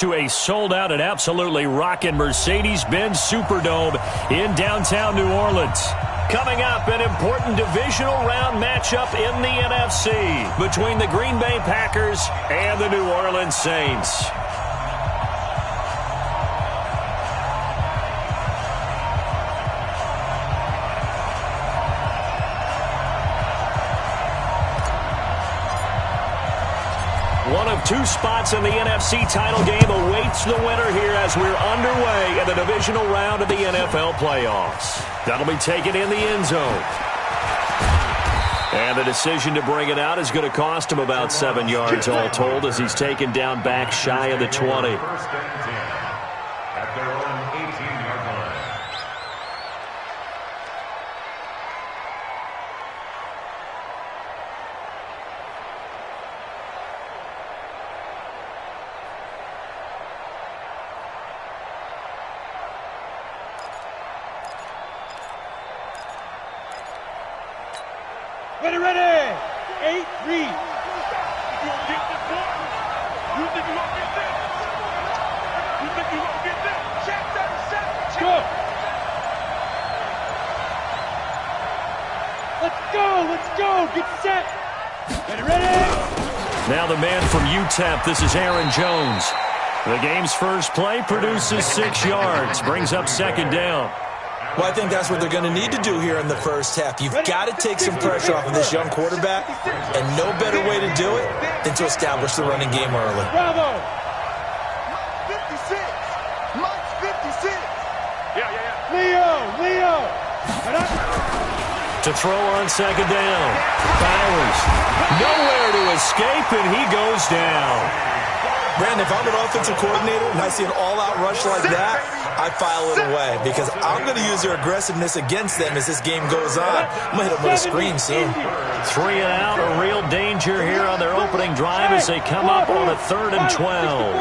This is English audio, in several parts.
To a sold-out and absolutely rocking Mercedes-Benz Superdome in downtown New Orleans. Coming up, an important divisional round matchup in the NFC between the Green Bay Packers and the New Orleans Saints. One of two spots in the NFC title game awaits the winner here as we're underway in the divisional round of the NFL playoffs. That'll be taken in the end zone. And the decision to bring it out is going to cost him about 7 yards all told as he's taken down back shy of the 20. Ready, 8 read. You think you gonna get this? You think you gonna get this? Check 37. Go. Let's go. Get set. Ready. Now the man from UTEP, this is Aaron Jones. The game's first play produces 6 yards, brings up second down. Well, I think that's what they're going to need to do here in the first half. You've got to take some pressure off of this young quarterback, and no better way to do it than to establish the running game early. Bravo! 56! Mike's 56! Yeah. Leo! To throw on second down. Bowers. Nowhere to escape, and he goes down. Brandon, if I'm an offensive coordinator and I see an all-out rush like that, I file it away because I'm going to use their aggressiveness against them as this game goes on. I'm going to hit them with a screen soon. 3 and out, a real danger here on their opening drive as they come up on a 3rd and 12.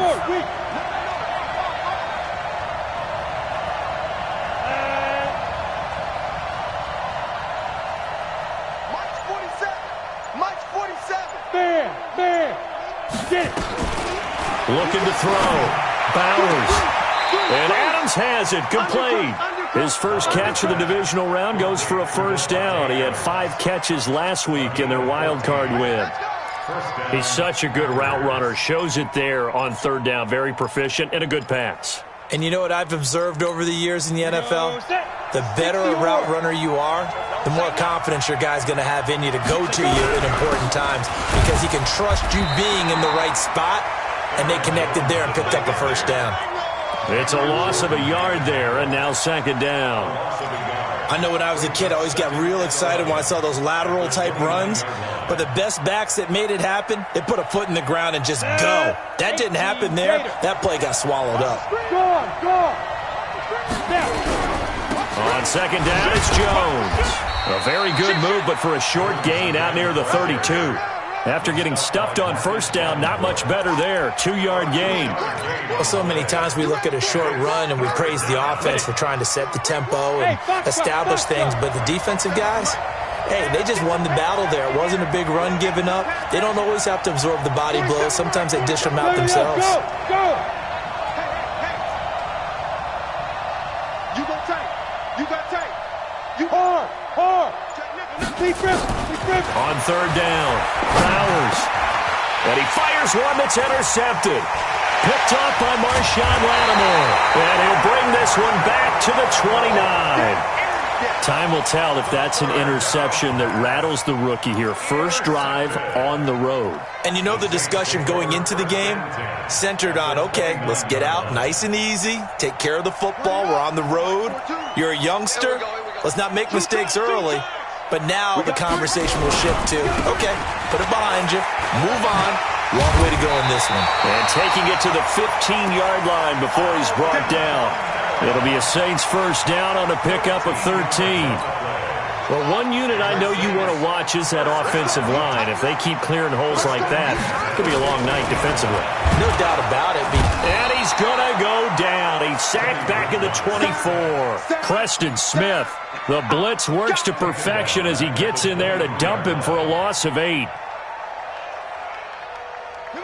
Mike's 47. Man. Get it. Looking to throw. Bowers. And Adams has it, complete. His first catch of the divisional round goes for a first down. He had 5 catches last week in their wild card win. He's such a good route runner. Shows it there on 3rd down. Very proficient and a good pass. And you know what I've observed over the years in the NFL? The better a route runner you are, the more confidence your guy's going to have in you to go to you in important times because he can trust you being in the right spot, and they connected there and picked up a first down. It's a loss of a yard there, and now second down. I know when I was a kid, I always got real excited when I saw those lateral-type runs. But the best backs that made it happen, they put a foot in the ground and just go. That didn't happen there. That play got swallowed up. Go. On second down, it's Jones. A very good move, but for a short gain out near the 32. After getting stuffed on first down, not much better there. 2-yard gain. Well, so many times we look at a short run and we praise the offense for trying to set the tempo and establish things. But the defensive guys, hey, they just won the battle there. It wasn't a big run given up. They don't always have to absorb the body blows. Sometimes they dish them out themselves. Go. You got tight. You hard. Be grip. On third down, Bowers. And he fires one that's intercepted. Picked off by Marshawn Lattimore. And he'll bring this one back to the 29. Time will tell if that's an interception that rattles the rookie here. First drive on the road. And you know the discussion going into the game centered on, okay, let's get out nice and easy, take care of the football, we're on the road. You're a youngster, let's not make mistakes early. But now the conversation will shift to, okay, put it behind you, move on. Long way to go in this one. And taking it to the 15-yard line before he's brought down. It'll be a Saints first down on a pickup of 13. Well, one unit I know you want to watch is that offensive line. If they keep clearing holes like that, it could be a long night defensively. No doubt about it. And he's going to go down. He's sacked back in the 24. Preston Smith. The blitz works to perfection as he gets in there to dump him for a loss of 8.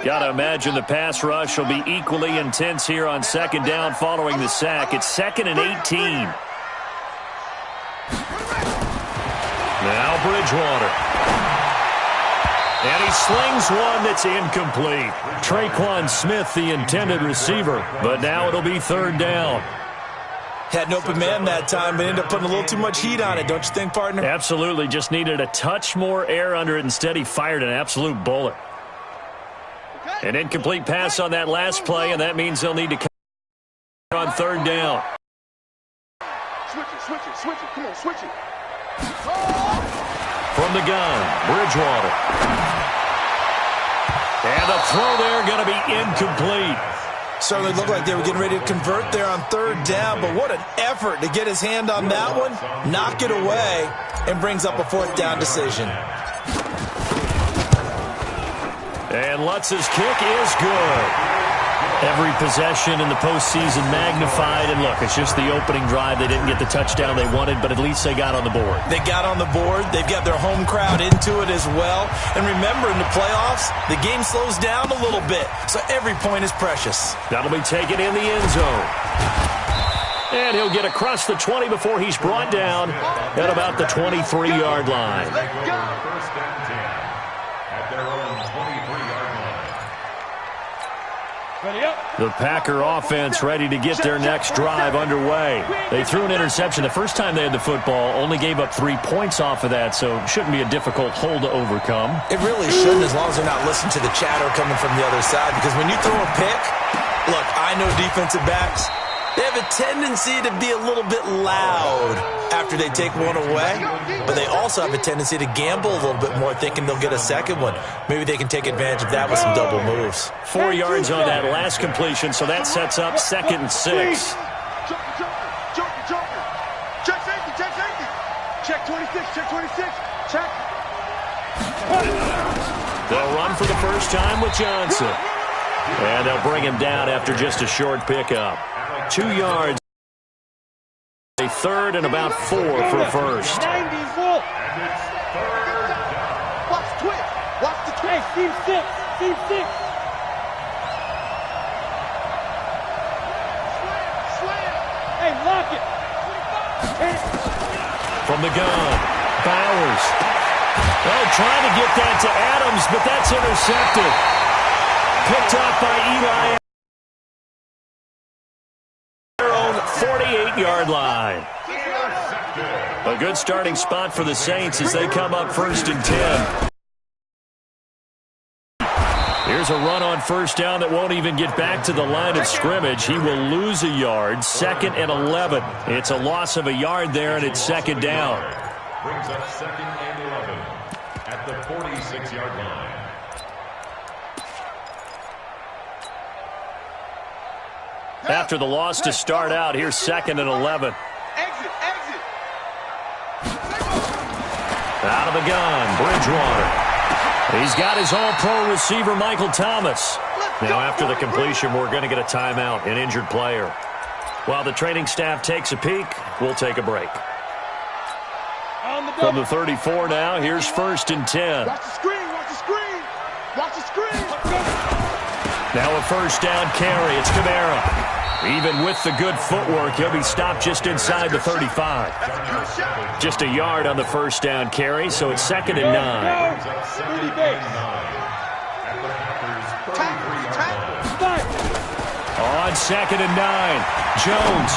Got to imagine the pass rush will be equally intense here on second down following the sack. It's 2nd and 18. Now Bridgewater. And he slings one that's incomplete. Traquan Smith, the intended receiver, but now it'll be 3rd down. Had an open man that time, but ended up putting a little too much heat on it, don't you think, partner? Absolutely. Just needed a touch more air under it. Instead, he fired an absolute bullet. An incomplete pass on that last play, and that means they'll need to on 3rd down. Switch it. Come on, switch it. From the gun, Bridgewater. And the throw there going to be incomplete. Certainly looked like they were getting ready to convert there on 3rd down, but what an effort to get his hand on that one, knock it away, and brings up a 4th down decision. And Lutz's kick is good. Every possession in the postseason magnified. And look, it's just the opening drive. They didn't get the touchdown they wanted, but at least they got on the board. They got on the board. They've got their home crowd into it as well. And remember, in the playoffs, the game slows down a little bit, so every point is precious. That'll be taken in the end zone. And he'll get across the 20 before he's brought down at about the 23-yard line. First down 10 at their own 23-yard line. The Packer offense ready to get their next drive underway. They threw an interception the first time they had the football, only gave up 3 points off of that, so it shouldn't be a difficult hole to overcome. It really shouldn't, as long as they're not listening to the chatter coming from the other side, because when you throw a pick, look, I know defensive backs, they have a tendency to be a little bit loud after they take one away, but they also have a tendency to gamble a little bit more, thinking they'll get a second one. Maybe they can take advantage of that with some double moves. 4 yards on that last completion, so that sets up 2nd and 6. Joker. Check safety. Check 26, check 26. Check. They'll run for the first time with Johnson. And they'll bring him down after just a short pickup. 2 yards. A 3rd and about 4 for a first. And it's 3rd down. Watch the twist. Team 6. Slam. Hey, lock it. From the gun, Bowers. Oh, trying to get that to Adams, but that's intercepted. Picked up by Eli. Their own 48-yard line. A good starting spot for the Saints as they come up 1st and 10. Here's a run on 1st down that won't even get back to the line of scrimmage. He will lose a yard. 2nd and 11. It's a loss of a yard there, and it's 2nd down. Brings up 2nd and 11 at the 46-yard line. After the loss to start out, here's 2nd and 11. Exit. Out of the gun, Bridgewater. He's got his all-pro receiver, Michael Thomas. Now, after the completion, we're going to get a timeout, an injured player. While the training staff takes a peek, we'll take a break. From the 34 now, here's 1st and 10. Watch the screen. Now a 1st down carry. It's Kamara. Even with the good footwork, he'll be stopped just inside the 35. Just a yard on the 1st down carry, so it's 2nd and 9. On 2nd and 9, Jones.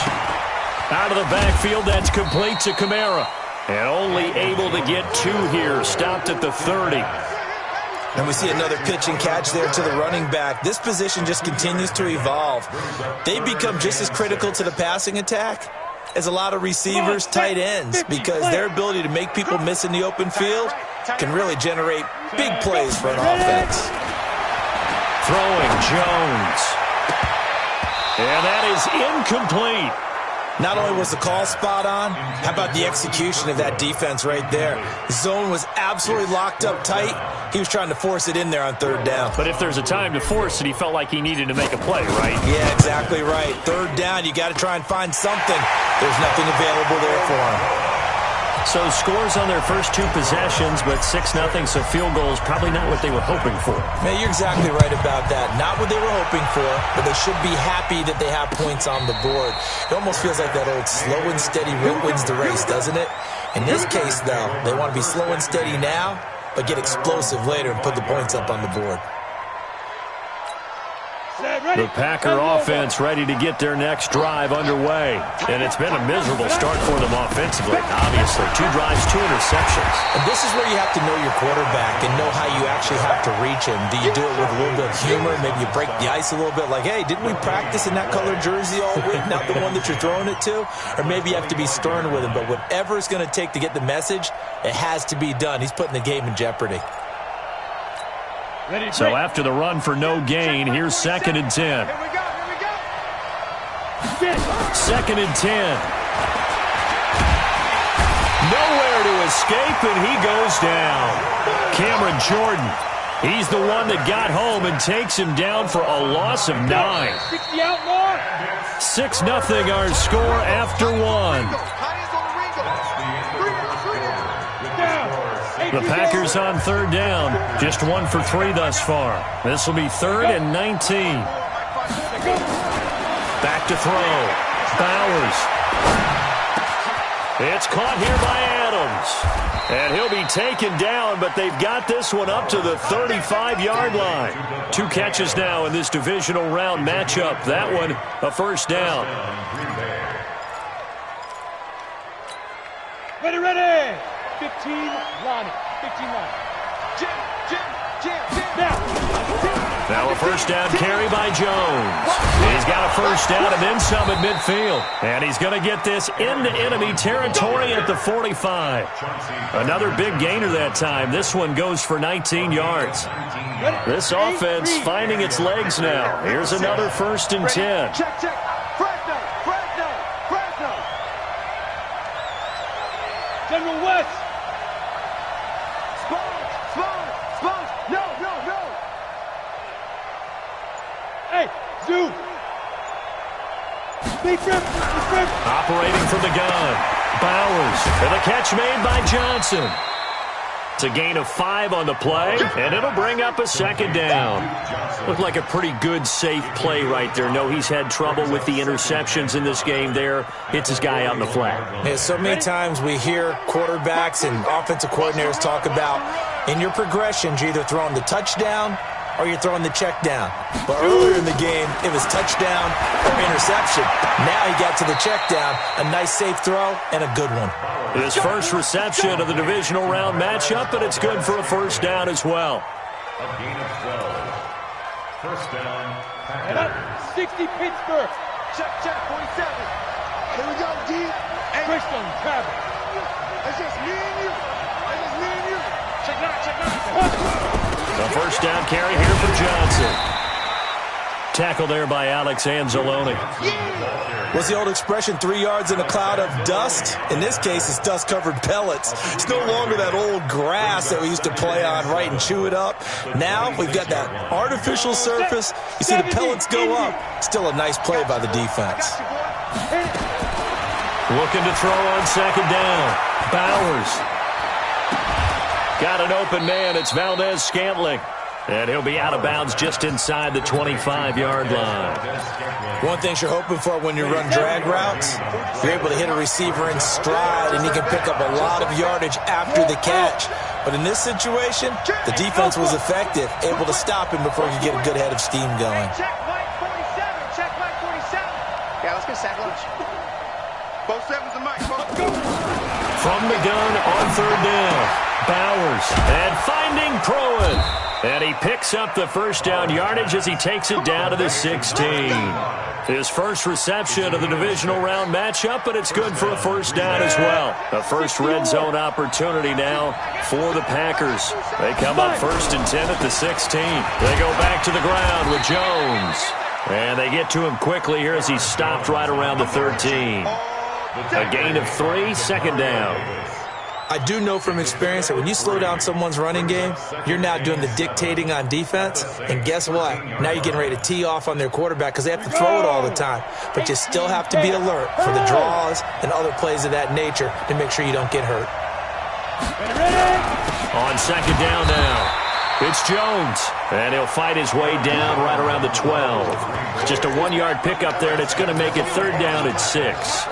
Out of the backfield, that's complete to Kamara. And only able to get 2 here, stopped at the 30. And we see another pitch and catch there to the running back. This position just continues to evolve. They become just as critical to the passing attack as a lot of receivers, tight ends, because their ability to make people miss in the open field can really generate big plays for an offense. Throwing Jones. And that is incomplete. Not only was the call spot on, how about the execution of that defense right there? The zone was absolutely locked up tight. He was trying to force it in there on 3rd down. But if there's a time to force it, he felt like he needed to make a play, right? Yeah, exactly right. 3rd down, you got to try and find something. There's nothing available there for him. So scores on their first 2 possessions, but 6-0, so field goals probably not what they were hoping for. Man, you're exactly right about that. Not what they were hoping for, but they should be happy that they have points on the board. It almost feels like that old slow and steady wins the race, doesn't it? In this case, though, they want to be slow and steady now, but get explosive later and put the points up on the board. The Packer offense ready to get their next drive underway. And it's been a miserable start for them offensively, obviously. 2 drives, 2 interceptions. And this is where you have to know your quarterback and know how you actually have to reach him. Do you do it with a little bit of humor? Maybe you break the ice a little bit like, hey, didn't we practice in that colored jersey all week, not the one that you're throwing it to? Or maybe you have to be stern with him. But whatever it's going to take to get the message, it has to be done. He's putting the game in jeopardy. So after the run for no gain, here's 2nd and 10. Here we go. 2nd and 10. Nowhere to escape, and he goes down. Cameron Jordan, he's the one that got home and takes him down for a loss of 9. 6-0 our score after 1. The Packers on 3rd down. Just 1 for 3 thus far. This will be 3rd and 19. Back to throw. Bowers. It's caught here by Adams. And he'll be taken down, but they've got this one up to the 35-yard line. 2 catches now in this divisional round matchup. That one, a first down. Ready. 15, Lonnie. 15, Lonnie. Now a first down carry by Jones. He's got a first down and then some at midfield. And he's going to get this into enemy territory at the 45. Another big gainer that time. This one goes for 19 yards. This offense finding its legs now. Here's another 1st and 10. Check. Fresno. General West. Spawn. No. Hey, Zoo. Big rip. Operating from the gun. Bowers. And the catch made by Johnson. It's a gain of 5 on the play, and it'll bring up a 2nd down. Looked like a pretty good, safe play right there. No, he's had trouble with the interceptions in this game there. Hits his guy out in the flat. Yeah, so many times we hear quarterbacks and offensive coordinators talk about in your progressions, you're either throwing the touchdown or you're throwing the check down. But earlier in the game, it was touchdown or interception. Now he got to the check down, a nice safe throw, and a good one. His first reception of the divisional round matchup, and it's good for a first down as well. A gain of 12. First down. 60 Pittsburgh. Check, 47. Here we go, D. Christian Travis. It's just me and you. Check nine. The first down carry here for Johnson. Tackle there by Alex Anzalone. What's the old expression, 3 yards in a cloud of dust? In this case, it's dust-covered pellets. It's no longer that old grass that we used to play on, right, and chew it up. Now we've got that artificial surface. You see the pellets go up. Still a nice play by the defense. Looking to throw on 2nd down. Bowers. Got an open man. It's Valdez-Scantling. And he'll be out of bounds just inside the 25-yard line. One thing you're hoping for when you run drag routes, you're able to hit a receiver in stride, and he can pick up a lot of yardage after the catch. But in this situation, the defense was effective, able to stop him before he could get a good head of steam going. Check Mike 47. Yeah, let's get sack lunch. Both sevens and Mike. From the gun on 3rd down. Bowers. And finding Proen. And he picks up the first down yardage as he takes it down to the 16. His first reception of the divisional round matchup, but it's good for a first down as well. A first red zone opportunity now for the Packers. They come up 1st and 10 at the 16. They go back to the ground with Jones. And they get to him quickly here as he's stopped right around the 13. A gain of 3, 2nd down. I do know from experience that when you slow down someone's running game, you're now doing the dictating on defense. And guess what? Now you're getting ready to tee off on their quarterback because they have to throw it all the time. But you still have to be alert for the draws and other plays of that nature to make sure you don't get hurt. On second down now, it's Jones. And he'll fight his way down right around the 12. Just a 1-yard pickup there, and it's going to make it third down at 6.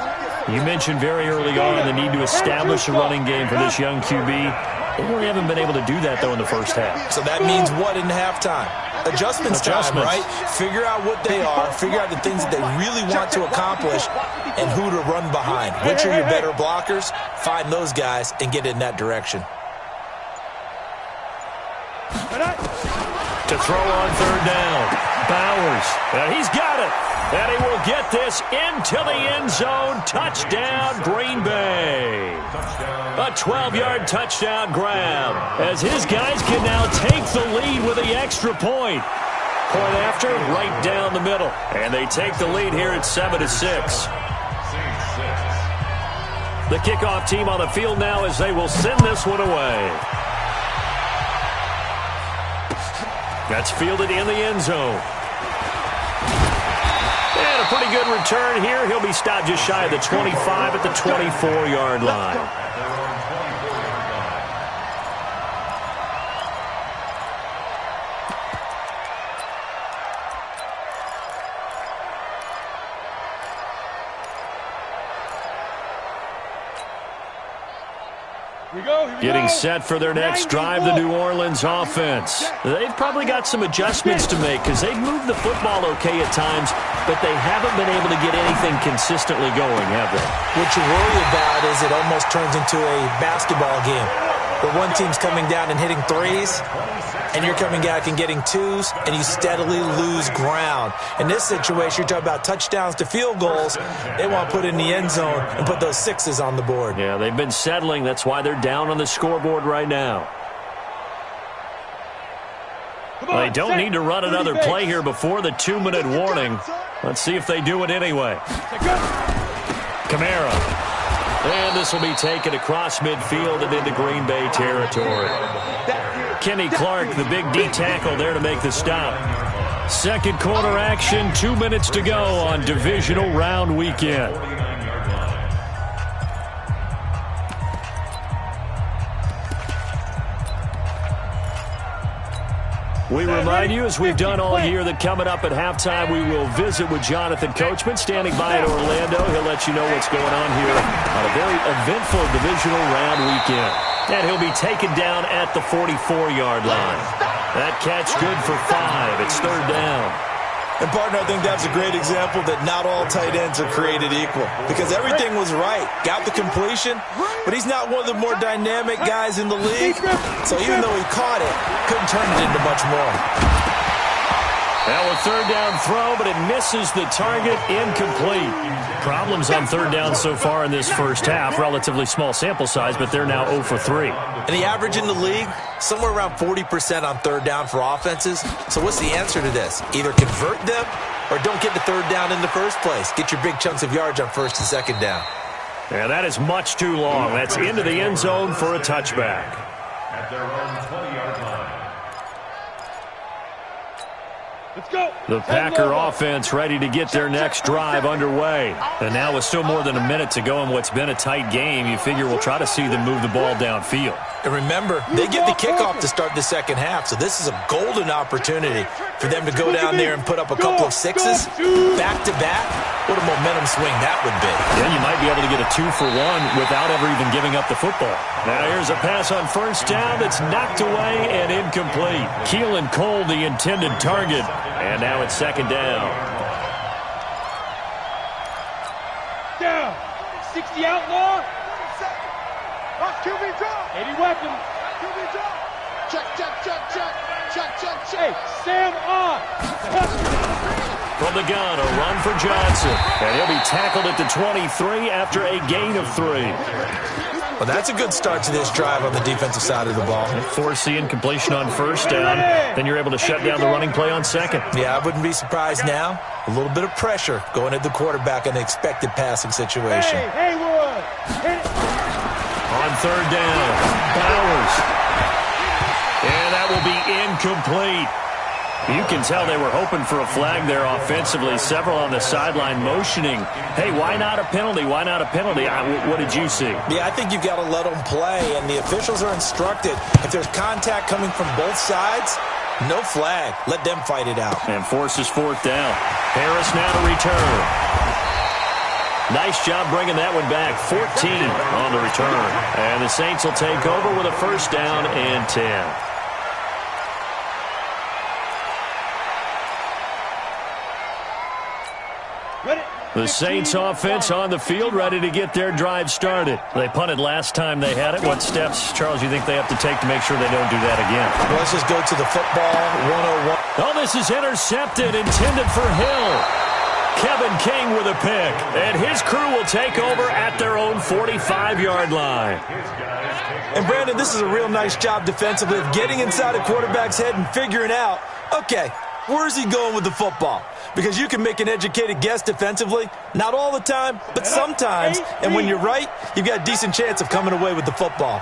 You mentioned very early on the need to establish a running game for this young QB. They really haven't been able to do that, though, in the first half. So that means what in halftime? Adjustments time, right? Figure out what they are, figure out the things that they really want to accomplish, and who to run behind. Which are your better blockers? Find those guys and get in that direction. To throw on third down, Bowers. He's got it. And he will get this into the end zone. Touchdown, Green Bay. A 12-yard touchdown grab as his guys can now take the lead with the extra point. Point after, right down the middle. And they take the lead here at 7-6. The kickoff team on the field now as they will send this one away. That's fielded in the end zone. And a pretty good return here. He'll be stopped just shy of the 25 at the 24-yard line. Getting set for their next drive, the New Orleans offense. They've probably got some adjustments to make because they've moved the football okay at times, but they haven't been able to get anything consistently going, have they? What you worry about is it almost turns into a basketball game where one team's coming down and hitting threes, and you're coming back and getting twos, and you steadily lose ground. In this situation, you're talking about touchdowns to field goals. They want to put in the end zone and put those sixes on the board. Yeah, they've been settling. That's why they're down on the scoreboard right now. They don't need to run another play here before the 2-minute warning. Let's see if they do it anyway. Kamara. And this will be taken across midfield and into Green Bay territory. Kenny Clark, the big D tackle there to make the stop. Second quarter action, 2 minutes to go on divisional round weekend. We remind you, as we've done all year, that coming up at halftime, we will visit with Jonathan Coachman, standing by in Orlando. He'll let you know what's going on here on a very eventful divisional round weekend. And he'll be taken down at the 44-yard line. That catch good for 5. It's third down. And, partner, I think that's a great example that not all tight ends are created equal because everything was right. Got the completion, but he's not one of the more dynamic guys in the league. So even though he caught it, couldn't turn it into much more. Now a third down throw, but it misses the target, incomplete. Problems on third down so far in this first half. Relatively small sample size, but they're now 0 for 3. And the average in the league, somewhere around 40% on third down for offenses. So what's the answer to this? Either convert them or don't get the third down in the first place. Get your big chunks of yards on first and second down. Yeah, that is much too long. That's into the end zone for a touchback. At their own 20-yard line. Let's go. The Packer offense ready to get their next drive underway. And now with still more than a minute to go in what's been a tight game, you figure we'll try to see them move the ball downfield. And remember, they get the kickoff to start the second half, so this is a golden opportunity for them to go down there and put up a couple of sixes back-to-back. What a momentum swing that would be. Yeah, you might be able to get a 2-for-1 without ever even giving up the football. Now here's a pass on first down that's knocked away and incomplete. Keelan Cole, the intended target. And now it's second down. Down. 60 outlaw. QB drop. 80 weapons. QB drop. Check. Hey, Sam on. From the gun, a run for Johnson. And he'll be tackled at the 23 after a gain of 3. Well, that's a good start to this drive on the defensive side of the ball. Force the incompletion on first down. Then you're able to shut down the running play on second. Yeah, I wouldn't be surprised now. A little bit of pressure going at the quarterback in an expected passing situation. Hey, Haywood. On third down. Bowers. And that will be incomplete. You can tell they were hoping for a flag there offensively. Several on the sideline motioning, hey, why not a penalty? Why not a penalty? What did you see? Yeah, I think you've got to let them play, and the officials are instructed. If there's contact coming from both sides, no flag. Let them fight it out. And forces fourth down. Harris now to return. Nice job bringing that one back. 14 on the return. And the Saints will take over with a first down and 10. The Saints offense on the field, ready to get their drive started. They punted last time they had it. What steps, Charles, you think they have to take to make sure they don't do that again? Well, let's just go to the football 101. Oh, this is intercepted, intended for Hill. Kevin King with a pick, and his crew will take over at their own 45-yard line. And, Brandon, this is a real nice job defensively of getting inside a quarterback's head and figuring out, okay, where's he going with the football? Because you can make an educated guess defensively, not all the time, but sometimes. And when you're right, you've got a decent chance of coming away with the football.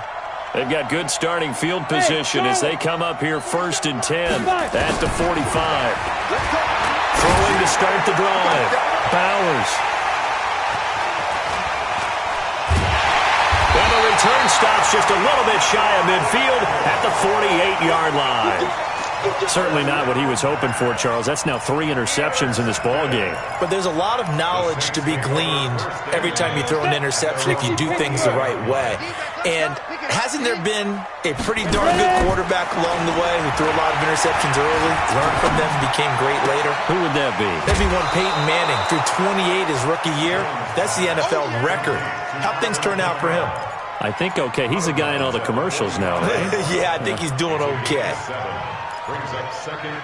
They've got good starting field position as they come up here first and 10 at the 45. Throwing to start the drive. Bowers. And the return stops just a little bit shy of midfield at the 48-yard line. Certainly not what he was hoping for, Charles. That's now 3 interceptions in this ball game. But there's a lot of knowledge to be gleaned every time you throw an interception if you do things the right way. And hasn't there been a pretty darn good quarterback along the way who threw a lot of interceptions early, learned from them, and became great later? Who would that be? That'd be one Peyton Manning. Threw 28 his rookie year. That's the NFL record. How'd things turn out for him? I think okay. He's the guy in all the commercials now, right? Yeah, I think he's doing okay. Brings up second and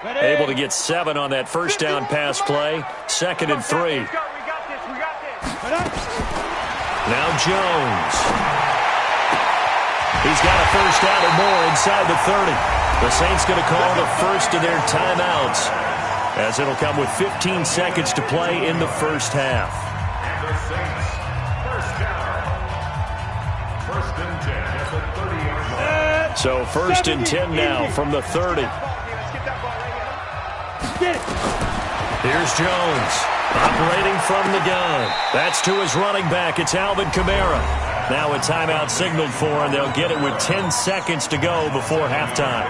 3. Able to get 7 on that first down pass play. Second and 3. We got this. Now Jones. He's got a first down or more inside the 30. The Saints going to call the first of their timeouts, as it'll come with 15 seconds to play in the first half. And the Saints, first down. First and 10 at the 30-yard line. So first and 10 now from the 30. Here's Jones, operating from the gun. That's to his running back. It's Alvin Kamara. Now a timeout signaled for, and they'll get it with 10 seconds to go before halftime.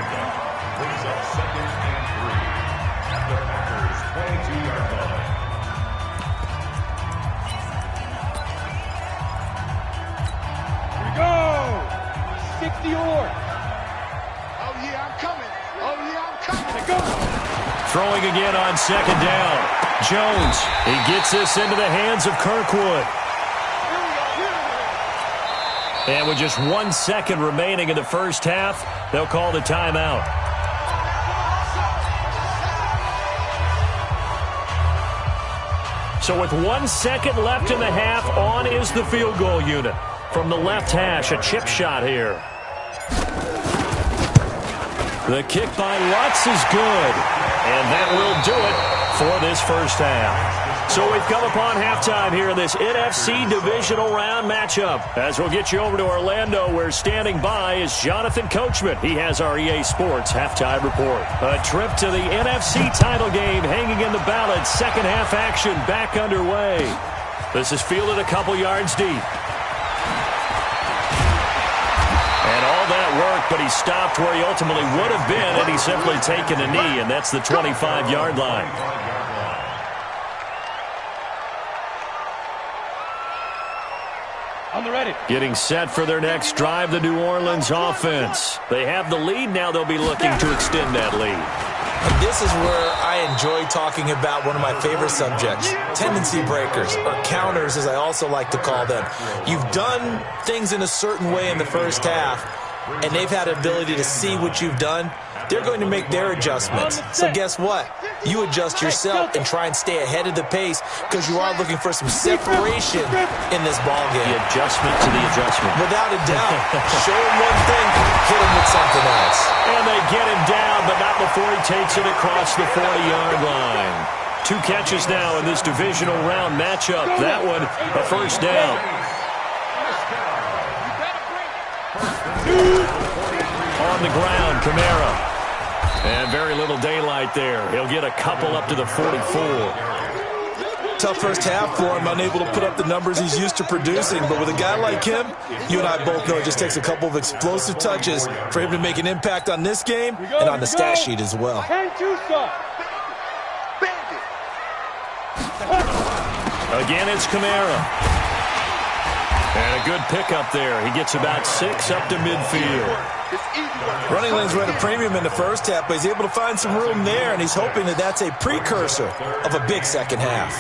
Brings up second and 3 at the Packers' 22-yard line. Here we go. 60 or. Oh, yeah, I'm coming. Oh, yeah, I'm coming. Go. Throwing again on second down. Jones, he gets this into the hands of Kirkwood. And with just 1 second remaining in the first half, they'll call the timeout. So with 1 second left in the half, on is the field goal unit. From the left hash, a chip shot here. The kick by Lutz is good. And that will do it for this first half. So we've come upon halftime here in this NFC Divisional Round matchup. As we'll get you over to Orlando, where standing by is Jonathan Coachman. He has our EA Sports Halftime Report. A trip to the NFC title game hanging in the balance. Second half action back underway. This is fielded a couple yards deep. And all that work, but he stopped where he ultimately would have been had he simply taken a knee, and that's the 25-yard line. On the ready. Getting set for their next drive, the New Orleans offense. They have the lead. Now they'll be looking to extend that lead. And this is where I enjoy talking about one of my favorite subjects, tendency breakers, or counters as I also like to call them. You've done things in a certain way in the first half, and they've had the ability to see what you've done. They're going to make their adjustments. So guess what? You adjust yourself and try and stay ahead of the pace because you are looking for some separation in this ball game. The adjustment to the adjustment. Without a doubt. Show him one thing, hit him with something else. And they get him down, but not before he takes it across the 40-yard line. 2 catches now in this divisional round matchup. That one, a first down. On the ground, Kamara. And very little daylight there. He'll get a couple up to the 44. Tough first half for him, unable to put up the numbers he's used to producing. But with a guy like him, you and I both know it just takes a couple of explosive touches for him to make an impact on this game and on the stat sheet as well. Again, it's Kamara. And a good pickup there. He gets about 6 up to midfield. Running lanes were at a premium in the first half, but he's able to find some room there, and he's hoping that that's a precursor of a big second half.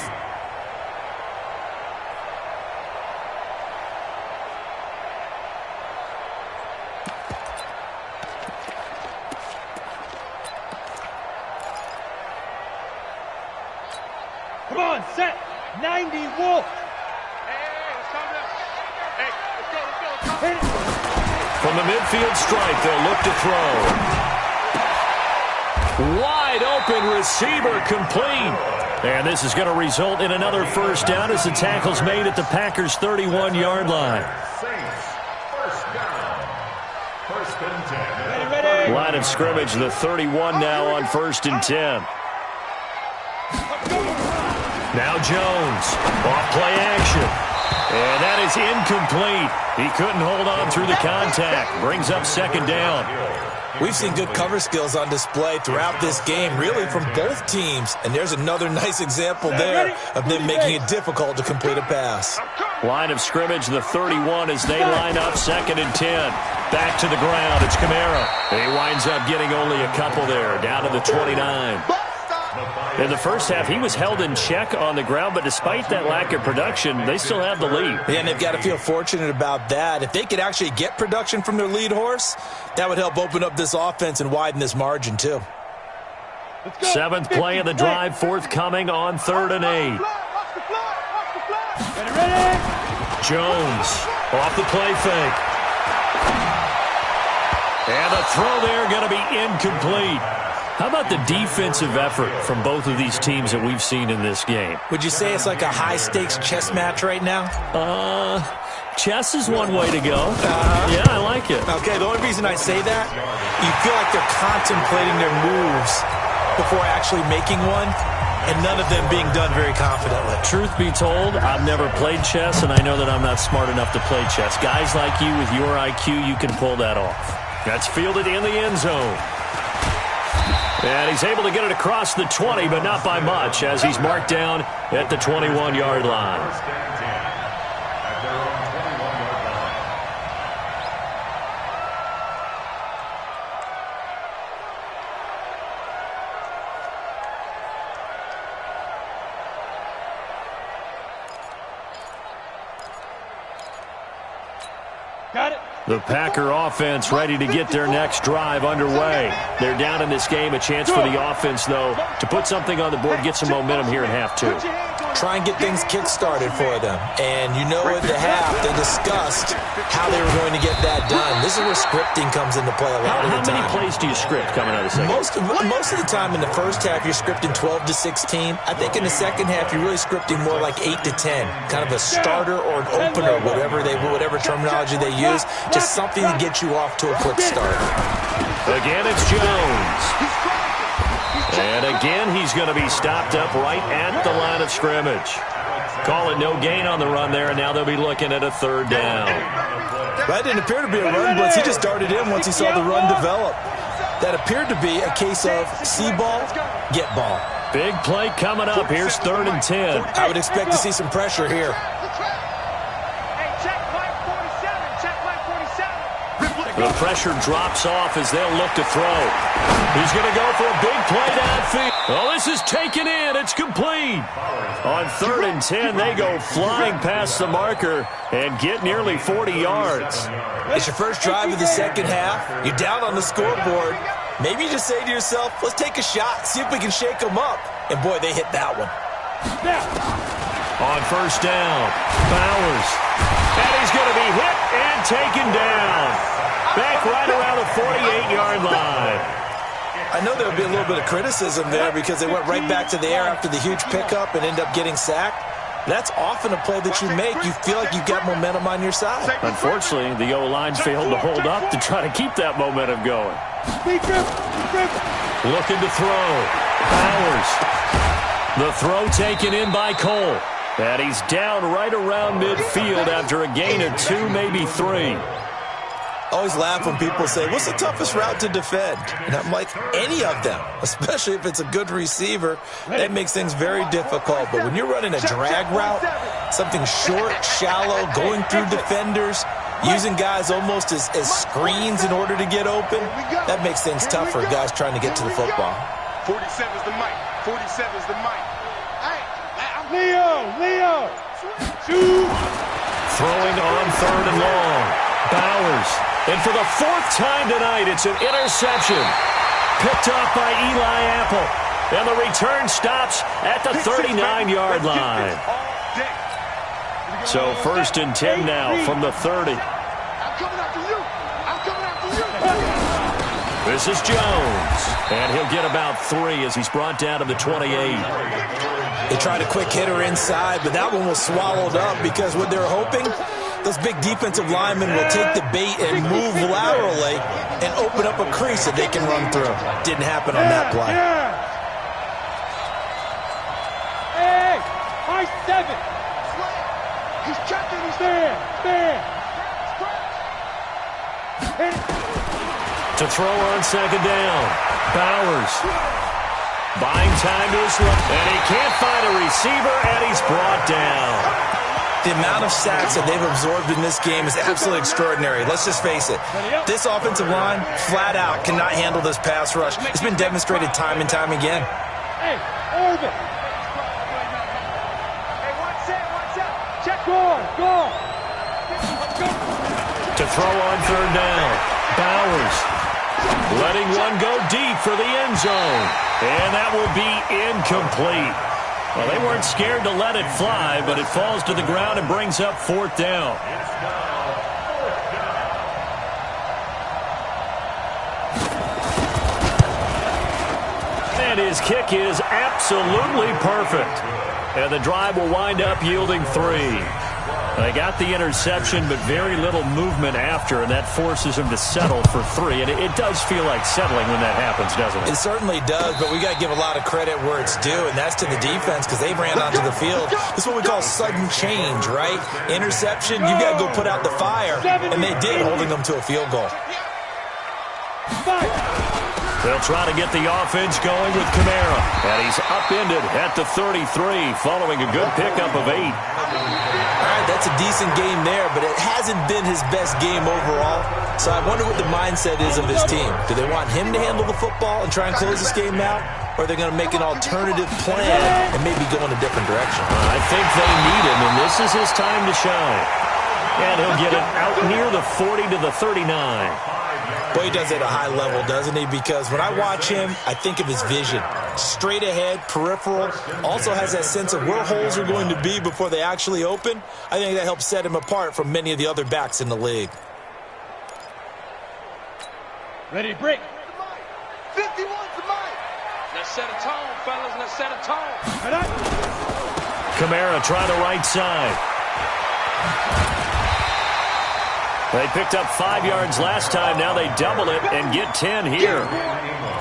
Come on, set. 90 Wolf. From the midfield stripe, they'll look to throw. Wide open receiver complete. And this is going to result in another first down as the tackle's made at the Packers' 31-yard line. Line of scrimmage, the 31 now on 1st and 10. Now Jones, off play action. And that is incomplete. He couldn't hold on through the contact. Brings up 2nd down. We've seen good cover skills on display throughout this game, really from both teams. And there's another nice example there of them making it difficult to complete a pass. Line of scrimmage, the 31 as they line up 2nd and 10. Back to the ground, it's Kamara. And he winds up getting only a couple there, down to the 29. In the first half, he was held in check on the ground, but despite that lack of production, they still have the lead. Yeah, and they've got to feel fortunate about that. If they could actually get production from their lead horse, that would help open up this offense and widen this margin, too. 7th play of the drive, forthcoming on 3rd and 8. Jones off the play fake. And the throw there going to be incomplete. How about the defensive effort from both of these teams that we've seen in this game? Would you say it's like a high-stakes chess match right now? Chess is one way to go. Yeah, I like it. Okay, the only reason I say that, you feel like they're contemplating their moves before actually making one, and none of them being done very confidently. Truth be told, I've never played chess, and I know that I'm not smart enough to play chess. Guys like you with your IQ, you can pull that off. That's fielded in the end zone. And he's able to get it across the 20, but not by much, as he's marked down at the 21-yard line. Got it. The Packer offense ready to get their next drive underway. They're down in this game. A chance for the offense, though, to put something on the board, get some momentum here in half 2. Try and get things kick-started for them. And you know at the half, they discussed how they were going to get that done. This is where scripting comes into play a lot of the time. How many plays do you script coming out of the second? Most of the time in the first half, you're scripting 12 to 16. I think in the second half, you're really scripting more like 8 to 10. Kind of a starter or an opener, whatever terminology they use. Just something to get you off to a quick start. Again, it's Jones. And again, he's going to be stopped up right at the line of scrimmage. Call it no gain on the run there, and now they'll be looking at a 3rd down. That didn't appear to be a run blitz. He just darted in once he saw the run develop. That appeared to be a case of see ball, get ball. Big play coming up. Here's 3rd and 10. I would expect to see some pressure here. The pressure drops off as they'll look to throw. He's going to go for a big play downfield. Oh, this is taken in. It's complete. On 3rd and 10, they go flying past the marker and get nearly 40 yards. It's your first drive of the second half. You're down on the scoreboard. Maybe you just say to yourself, let's take a shot, see if we can shake them up. And, boy, they hit that one. On 1st down, Bowers. And he's going to be hit and taken down. Back right around the 48-yard line. I know there would be a little bit of criticism there because they went right back to the air after the huge pickup and end up getting sacked. That's often a play that you make. You feel like you've got momentum on your side. Unfortunately, the O-line failed to hold up to try to keep that momentum going. Looking to throw. Bowers. The throw taken in by Cole. And he's down right around midfield after a gain of 2, maybe 3. Always laugh when people say, what's the toughest route to defend? And I'm like, any of them, especially if it's a good receiver. That makes things very difficult. But when you're running a drag route, something short, shallow, going through defenders, using guys almost as screens in order to get open, that makes things tough for guys trying to get to the football. 47's the mic. 47's the mic. Leo! Shoot! Throwing on 3rd and long. Bowers. And for the 4th time tonight, it's an interception. Picked off by Eli Apple. And the return stops at the 39-yard line. So 1st and 10 now from the 30. I'm coming after you. I'm coming after you. This is Jones. And he'll get about 3 as he's brought down to the 28. They tried a quick hitter inside, but that one was swallowed up because what they're hoping, those big defensive linemen will take the bait and move laterally and open up a crease that they can run through. Didn't happen on that play. Hey, high 7. He's checking. He's there. To throw on 2nd down. Bowers. Buying time to his left. And he can't find a receiver, and he's brought down. The amount of sacks that they've absorbed in this game is absolutely extraordinary. Let's just face it. This offensive line, flat out, cannot handle this pass rush. It's been demonstrated time and time again. Hey, Irvin. Hey, watch out. Check. Go. To throw on 3rd down. Bowers. Letting one go deep for the end zone. And that will be incomplete. Well, they weren't scared to let it fly, but it falls to the ground and brings up 4th down. And his kick is absolutely perfect. And the drive will wind up yielding 3. They got the interception, but very little movement after, and that forces him to settle for 3. And it does feel like settling when that happens, doesn't it? It certainly does, but we got to give a lot of credit where it's due, and that's to the defense because they ran onto the field. This is what we call sudden change, right? Interception, you got to go put out the fire, and they did, holding them to a field goal. They'll try to get the offense going with Kamara. And he's upended at the 33 following a good pickup of 8. All right, that's a decent game there, but it hasn't been his best game overall. So I wonder what the mindset is of his team. Do they want him to handle the football and try and close this game out? Or are they going to make an alternative plan and maybe go in a different direction? I think they need him, and this is his time to shine. And he'll get it out near the 40 to the 39. Boy, he does it at a high level, doesn't he? Because when I watch him, I think of his vision. Straight ahead, peripheral. Also has that sense of where holes are going to be before they actually open. I think that helps set him apart from many of the other backs in the league. Ready to break. 51's the mic. Let's set a tone, fellas. Let's set a tone. Kamara trying the right side. They picked up 5 yards last time. Now they double it and get 10 here.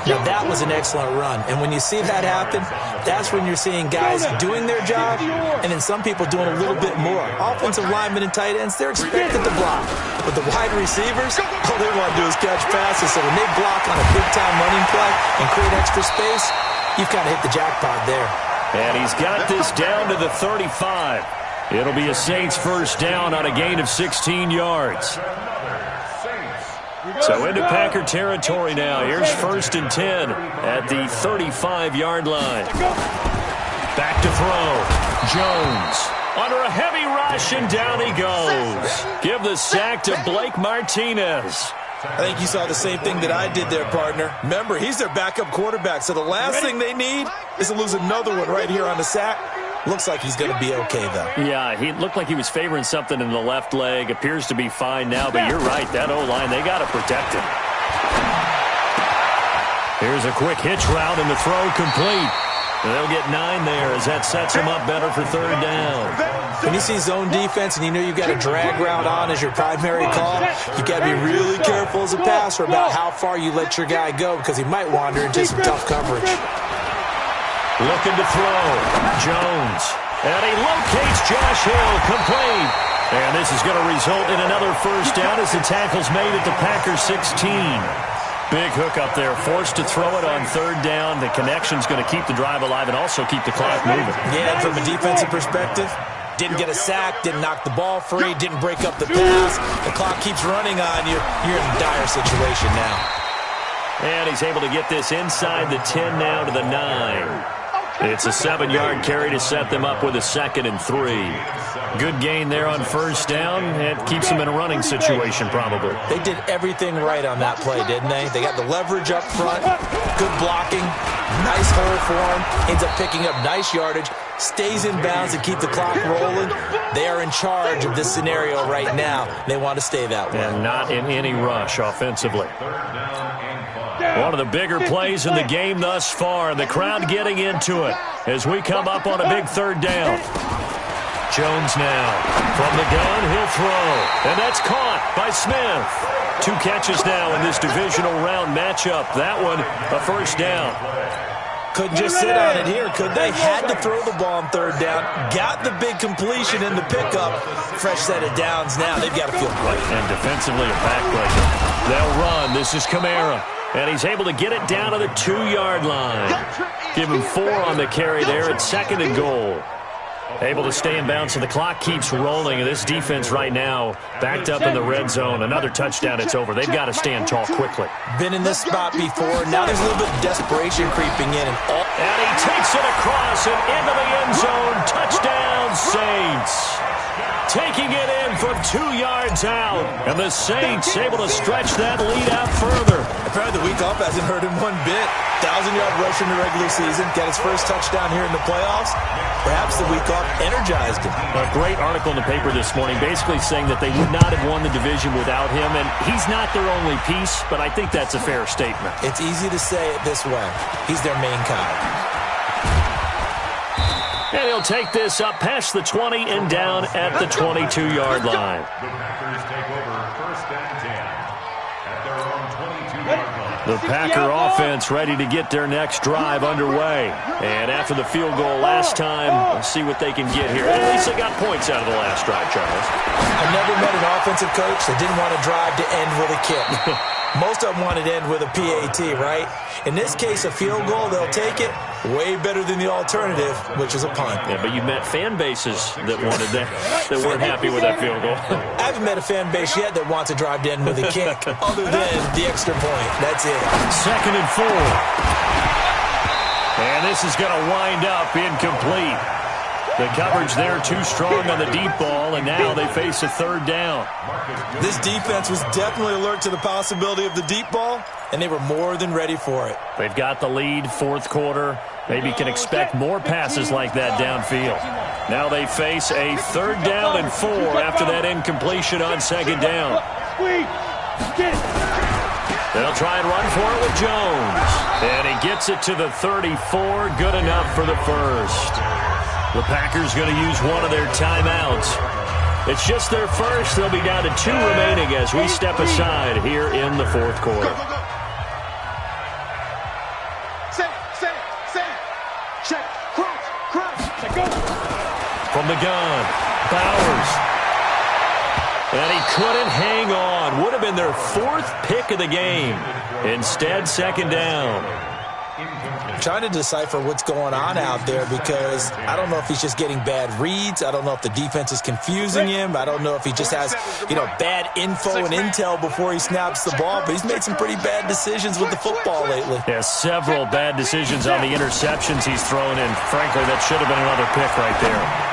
Now, that was an excellent run. And when you see that happen, that's when you're seeing guys doing their job and then some people doing a little bit more. Offensive linemen and tight ends, they're expected to block. But the wide receivers, all they want to do is catch passes. So when they block on a big-time running play and create extra space, you've kind of hit the jackpot there. And he's got this down to the 35. It'll be a Saints first down on a gain of 16 yards. So into Packer territory now. Here's 1st and 10 at the 35-yard line. Back to throw. Jones under a heavy rush, and down he goes. Give the sack to Blake Martinez. I think you saw the same thing that I did there, partner. Remember, he's their backup quarterback, so the last thing they need is to lose another one right here on the sack. Looks like he's going to be okay, though. Yeah, he looked like he was favoring something in the left leg. Appears to be fine now, but you're right. That O-line, they got to protect him. Here's a quick hitch route, and the throw complete. They'll get 9 there as that sets them up better for third down. When you see zone defense and you know you've got a drag route on as your primary call, you've got to be really careful as a passer about how far you let your guy go because he might wander into some tough coverage. Looking to throw. Jones. And he locates Josh Hill. Complete. And this is going to result in another first down as the tackle's made at the Packers 16. Big hook up there, forced to throw it on third down. The connection's going to keep the drive alive and also keep the clock moving. Yeah, and from a defensive perspective, didn't get a sack, didn't knock the ball free, didn't break up the pass. The clock keeps running on you. You're in a dire situation now. And he's able to get this inside the 10 now to the 9. It's a 7-yard carry to set them up with a 2nd and 3. Good gain there on first down. It keeps them in a running situation probably. They did everything right on that play, didn't they? They got the leverage up front, good blocking, nice hole for him, ends up picking up nice yardage, stays in bounds to keep the clock rolling. They are in charge of this scenario right now. They want to stay that way. And not in any rush offensively. One of the bigger plays in the game thus far. The crowd getting into it as we come up on a big third down. Jones now. From the gun, he'll throw. And that's caught by Smith. 2 catches now in this divisional round matchup. That one, a first down. Couldn't just sit on it here, could they? Had to throw the ball on third down. Got the big completion in the pickup. Fresh set of downs now. They've got to feel great. And defensively, a backbreaker. They'll run. This is Kamara. And he's able to get it down to the 2-yard line. Give him 4 on the carry there at 2nd and goal. Able to stay in bounds, so the clock keeps rolling. And this defense right now backed up in the red zone. Another touchdown, it's over. They've got to stand tall quickly. Been in this spot before. Now there's a little bit of desperation creeping in. And he takes it across and into the end zone. Touchdown, Saints. Taking it in from 2 yards out. And the Saints able to stretch that lead out further. Apparently the week off hasn't hurt him one bit. 1,000-yard rush in the regular season. Got his first touchdown here in the playoffs. Perhaps the week off energized him. A great article in the paper this morning basically saying that they would not have won the division without him. And he's not their only piece, but I think that's a fair statement. It's easy to say it this way. He's their main guy. And he'll take this up past the 20 and down at the 22-yard line. The Packers take over first and 10 at their own 22-yard line. The Packer offense ready to get their next drive underway. And after the field goal last time, let's see what they can get here. At least they got points out of the last drive, Charles. I never met an offensive coach that didn't want a drive to end with a kick. Most of them wanted to end with a PAT, right? In this case, a field goal, they'll take it. Way better than the alternative, which is a punt. Yeah, but you met fan bases that wanted that weren't happy with that field goal. I haven't met a fan base yet that wants a drive to end with a kick, other than the extra point. That's it. 2nd and 4. And this is going to wind up incomplete. The coverage there too strong on the deep ball, and now they face a third down. This defense was definitely alert to the possibility of the deep ball, and they were more than ready for it. They've got the lead, fourth quarter. Maybe can expect more passes like that downfield. Now they face a 3rd down and 4 after that incompletion on 2nd down. They'll try and run for it with Jones. And he gets it to the 34. Good enough for the first. The Packers going to use one of their timeouts. It's just their first. They'll be down to 2 remaining as we step aside here in the fourth quarter. From the gun, Bowers. And he couldn't hang on. Would have been their 4th pick of the game. Instead, 2nd down. Trying to decipher what's going on out there because I don't know if he's just getting bad reads. I don't know if the defense is confusing him. I don't know if he just has, bad info and intel before he snaps the ball. But he's made some pretty bad decisions with the football lately. Yeah, several bad decisions on the interceptions he's thrown in. Frankly, that should have been another pick right there.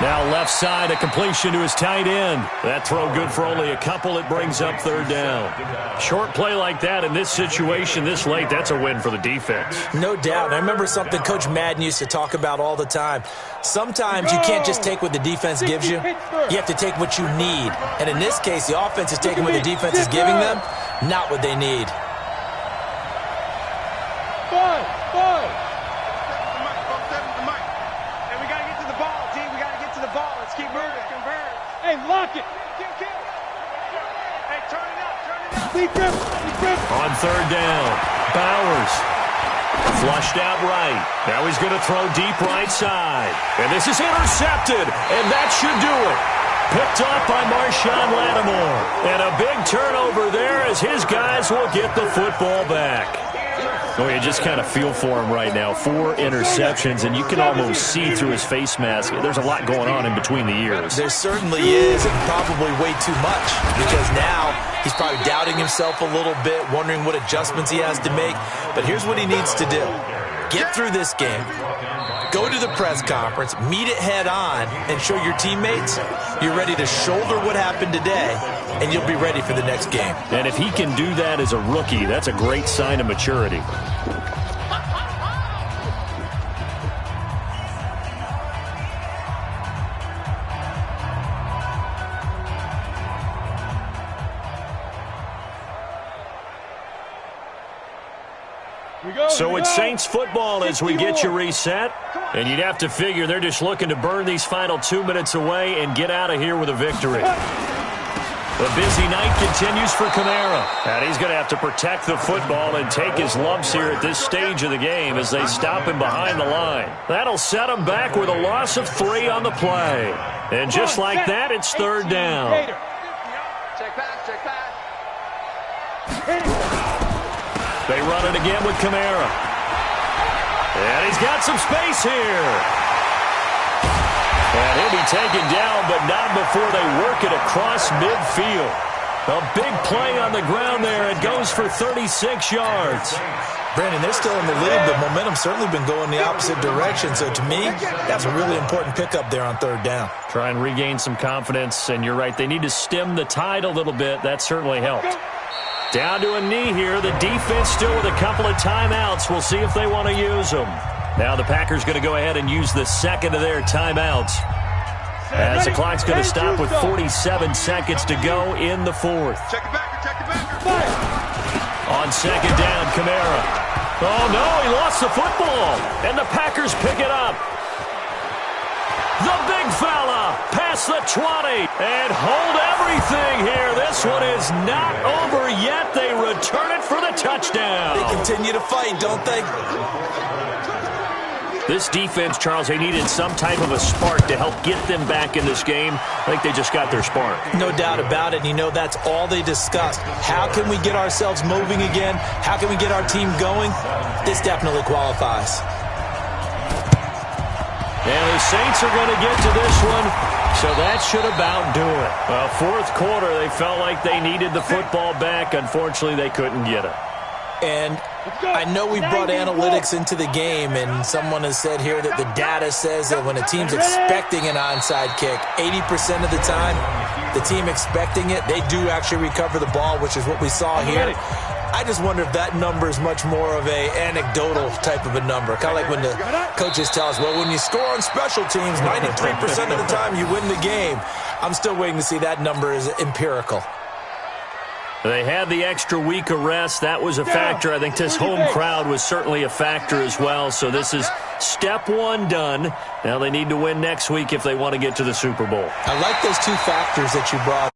Now left side, a completion to his tight end. That throw good for only a couple. It brings up 3rd down. Short play like that in this situation this late, that's a win for the defense. No doubt. I remember something Coach Madden used to talk about all the time. Sometimes you can't just take what the defense gives you. You have to take what you need. And in this case, the offense is taking what the defense is giving them, not what they need. Five. Hey, we got to get to the ball, team. We got to get to the ball. Let's keep moving. Convert. Hey, lock it. Hey, turn it up. Deep grip. On third down, Bowers. Flushed out right. Now he's going to throw deep right side. And this is intercepted. And that should do it. Picked off by Marshawn Lattimore. And a big turnover there as his guys will get the football back. Oh, you just kind of feel for him right now. 4 interceptions, and you can almost see through his face mask. There's a lot going on in between the ears. There certainly is, and probably way too much, because now he's probably doubting himself a little bit, wondering what adjustments he has to make. But here's what he needs to do. Get through this game. Go to the press conference, meet it head on, and show your teammates you're ready to shoulder what happened today, and you'll be ready for the next game. And if he can do that as a rookie, that's a great sign of maturity. So it's Saints football as we get you reset. And you'd have to figure they're just looking to burn these final 2 minutes away and get out of here with a victory. The busy night continues for Kamara. And he's going to have to protect the football and take his lumps here at this stage of the game as they stop him behind the line. That'll set him back with a loss of 3 on the play. And just like that, it's third down. Check pass. They run it again with Kamara. And he's got some space here. And he'll be taken down, but not before they work it across midfield. A big play on the ground there. It goes for 36 yards. Brandon, they're still in the lead, but momentum's certainly been going the opposite direction. So to me, that's a really important pickup there on third down. Try and regain some confidence, and you're right. They need to stem the tide a little bit. That certainly helped. Down to a knee here. The defense still with a couple of timeouts. We'll see if they want to use them. Now the Packers going to go ahead and use the second of their timeouts, as the clock's going to stop with 47 seconds to go in the fourth. Check it back. On second down, Kamara. Oh, no, he lost the football. And the Packers pick it up. The big fella past the 20 and hold everything here. This one is not over yet. They return it for the touchdown. They continue to fight, don't they? This defense, Charles, they needed some type of a spark to help get them back in this game. I think they just got their spark. No doubt about it. And you know, that's all they discussed. How can we get ourselves moving again? How can we get our team going? This definitely qualifies. And the Saints are going to get to this one, so that should about do it. Well, fourth quarter, they felt like they needed the football back. Unfortunately, they couldn't get it. And I know we brought analytics into the game, and someone has said here that the data says that when a team's expecting an onside kick, 80% of the time, the team expecting it, they do actually recover the ball, which is what we saw here. I just wonder if that number is much more of a anecdotal type of a number. Kind of like when the coaches tell us, well, when you score on special teams, 93% of the time you win the game. I'm still waiting to see that number is empirical. They had the extra week of rest. That was a factor. I think this home crowd was certainly a factor as well. So this is step one done. Now they need to win next week if they want to get to the Super Bowl. I like those two factors that you brought